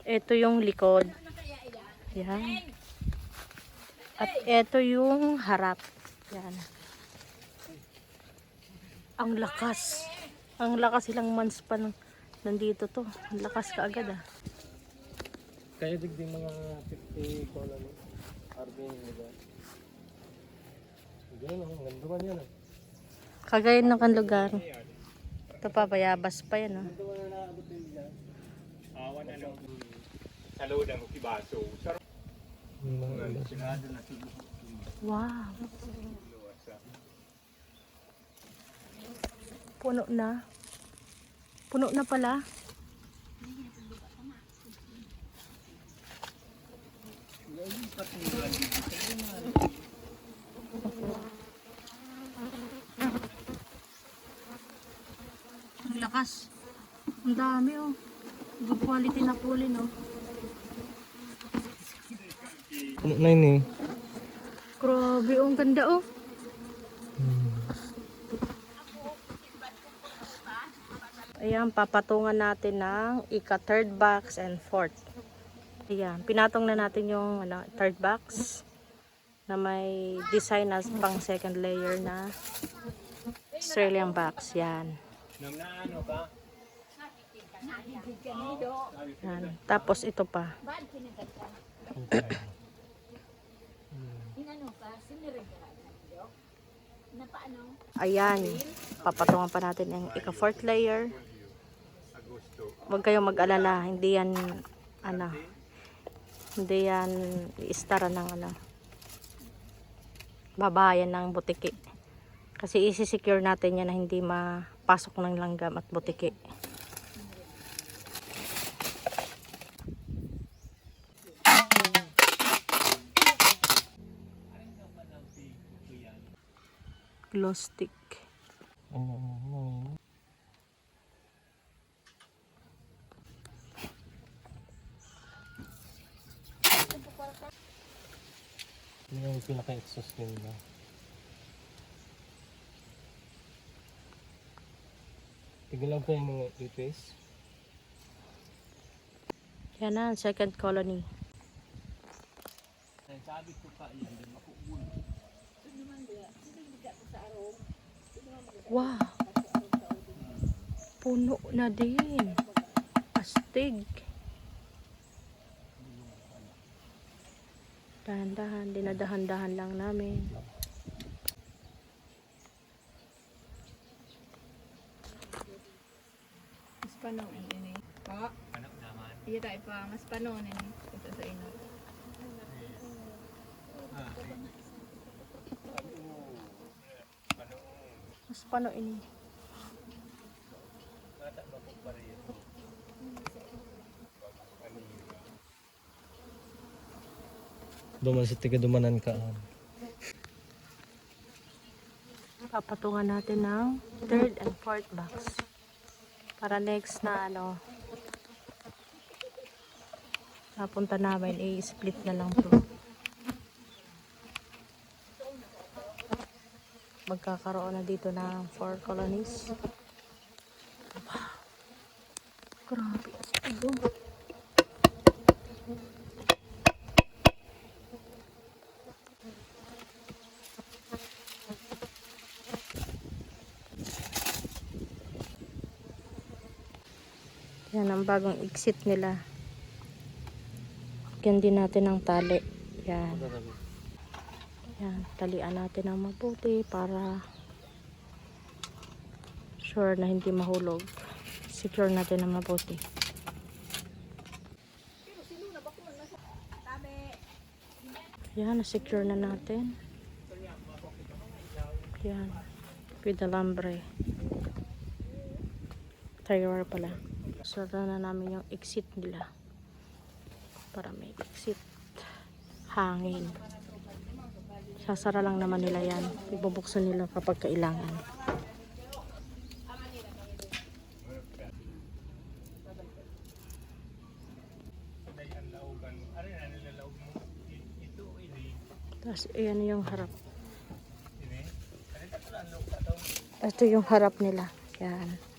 Ito yung likod. Yan. At ito yung harap. Yan. Ang lakas. Ang lakas, ilang months pa nandito to. Ang lakas kaagad ah. Kaya digdi mga 50 colony. RV nila. Ganyan ang ganda man yan. Kagaya ng kan lugar. Ito pa, bayabas pa yan ah. Awan ano. Sa loob ng kibaso. Wow. Puno na. Puno na pala. Ang lakas. Ang dami oh. Good quality na puli no. Puno na yun eh. Grabe oh, ang ganda oh. Ayan, papatungan natin ng ika-third box and fourth. Ayan, pinatong na natin yung third box na may design na pang second layer na Australian box. Yan. Yan. Tapos ito pa. Ayan, papatungan pa natin yung ika-fourth layer. Huwag kayong mag-alala, hindi yan hindi yan i-istara ng babayan ng butiki. Kasi isi-secure natin yan na hindi mapasok ng langgam at butiki. Glow stick. Yan yung pinaka-exhaust nila. Tigalaw ko yung mga replace. Yan na, second colony. Sabi ko pa yan, makukul. Wow! Puno na din. Astig. Dahan-dahan, dinadahan-dahan lang namin. Mas panahon ini. Pa. Anak naman. Iya tayo pa. Mas panahon ini. Ito sa ino. Mas paano ini? Duman sa tiga dumanan ka. Papatungan natin ng third and fourth box. Para next na napunta namin, i-split na lang to. Magkakaroon na dito ng 4 colonies. Wow. Grabe. Ito. Yan ang bagong exit nila. Yan din natin ang tali. Yan. Yan. Talian natin ang mabuti para sure na hindi mahulog. Secure natin ang mabuti. Yan. Secure na natin. Yan. With the lambre. Tire pala. Sara na namin yung exit nila para may exit hangin. Sasara lang naman nila yan, ibubuksan nila kapag kailangan. Tapos ayan yung harap. Ito yung harap nila. Yan.